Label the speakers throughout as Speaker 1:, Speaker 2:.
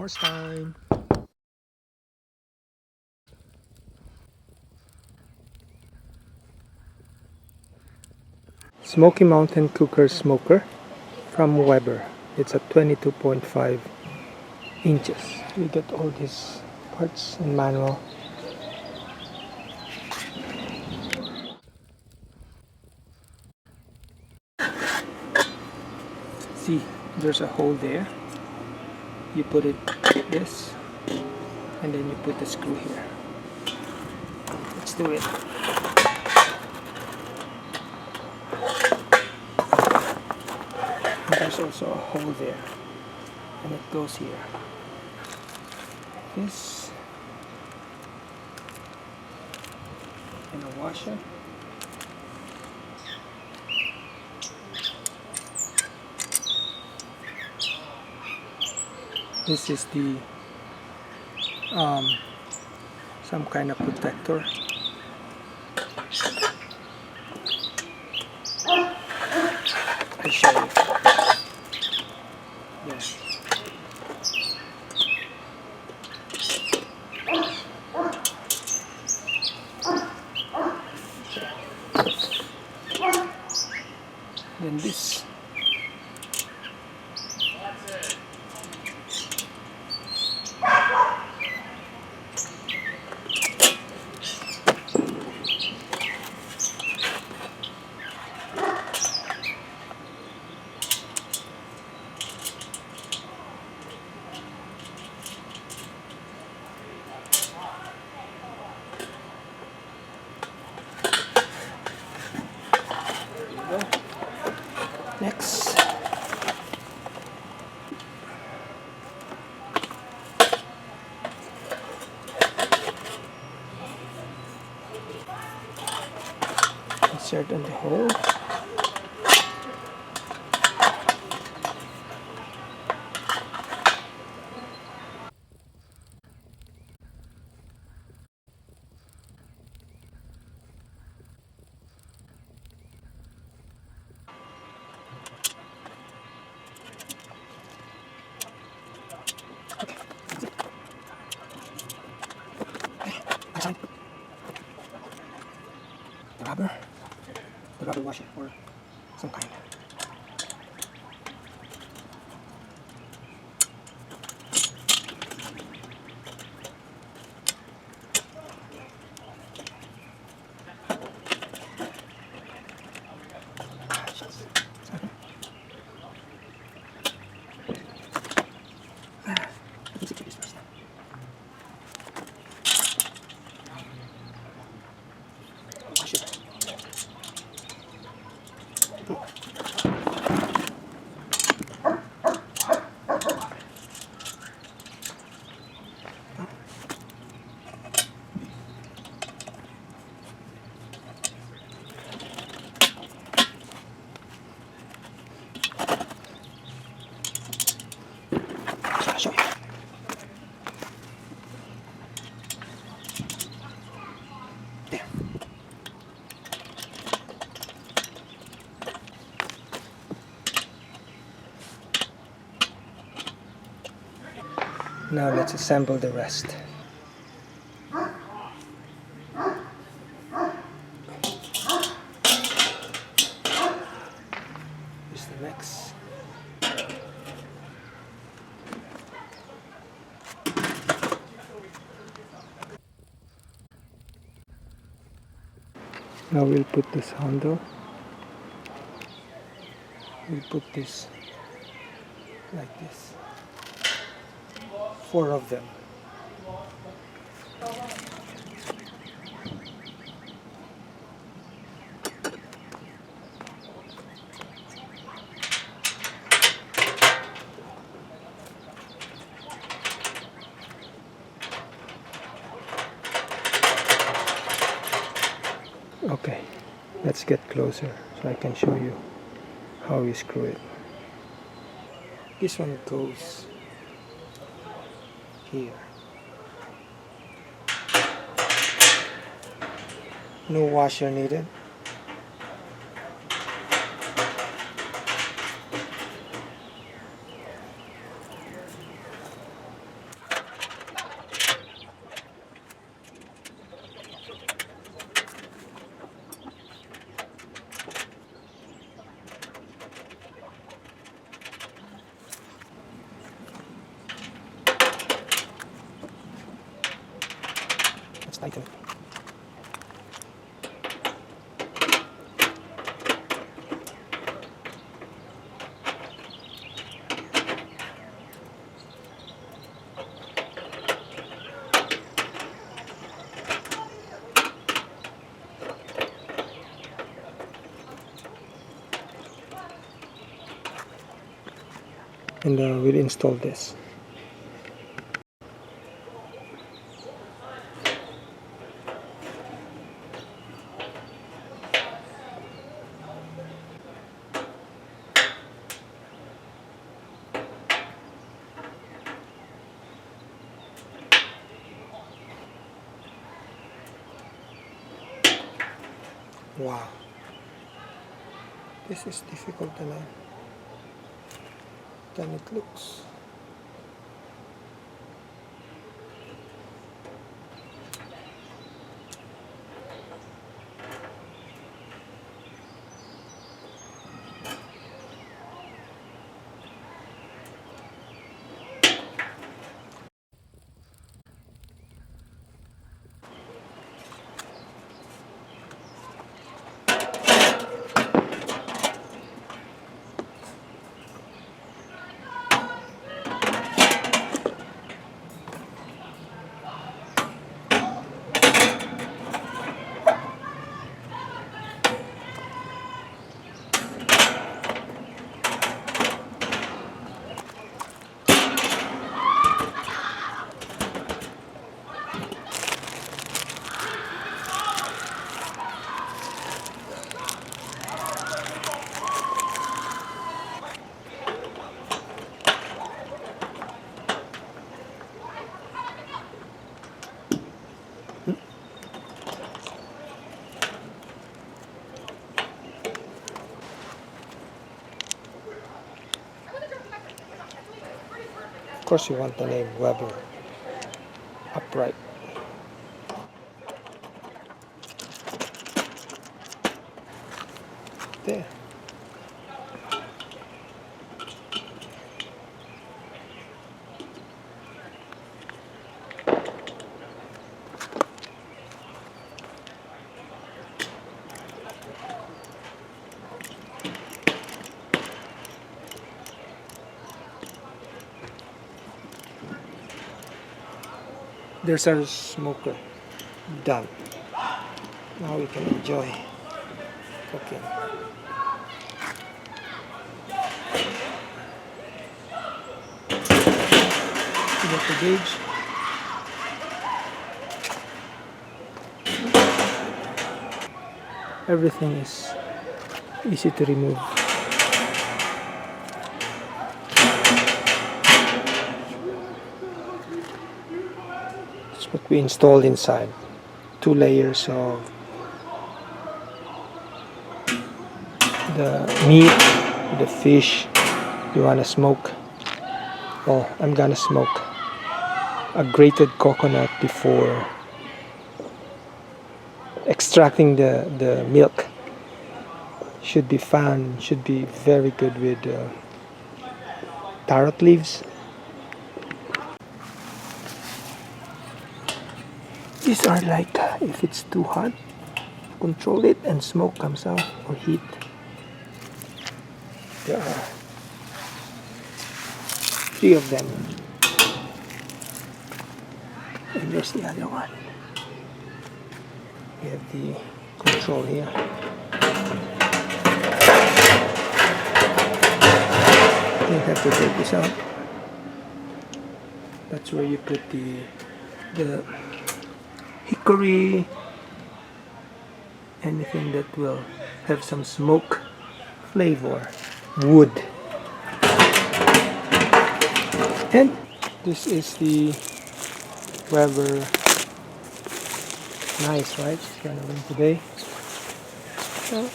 Speaker 1: S'mores time. Smoky Mountain Cooker Smoker from Weber. It's at 22.5 inches. You get all these parts in manual. See, there's a hole there. You put it like this, and then you put the screw here. Let's do it. And there's also a hole there, and it goes here. This and a washer. This is the some kind of protector. I'll show you. Yes. Then this. Next, insert in the hole. The rubber washer or some kind. I'll show you. There. Now let's assemble the rest. Here's the next. Now we'll put this handle. We'll put this like this. 4 of them. Okay, let's get closer so I can show you how you screw it. This one goes here. No washer needed. item. And we'll install this. Wow, this is difficult than it looks. Of course you want the name Weber upright. There. There's our smoker done. Now we can enjoy cooking. You got the gauge. Everything is easy to remove. That's what we installed inside. 2 layers of the meat, the fish you want to smoke. Well, I'm gonna smoke a grated coconut before extracting the milk. Should be fun, should be very good with carrot leaves. These are like, if it's too hot, control it and smoke comes out, or heat. There are 3 of them. And there's the other one. We have the control here. You have to take this out. That's where you put the hickory, anything that will have some smoke flavor, wood. And this is the Weber. Nice, right? It's gonna rain today. So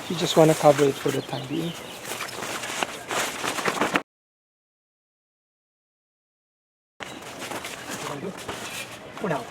Speaker 1: you just want to cover it for the time being. For now.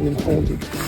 Speaker 1: and then hold it.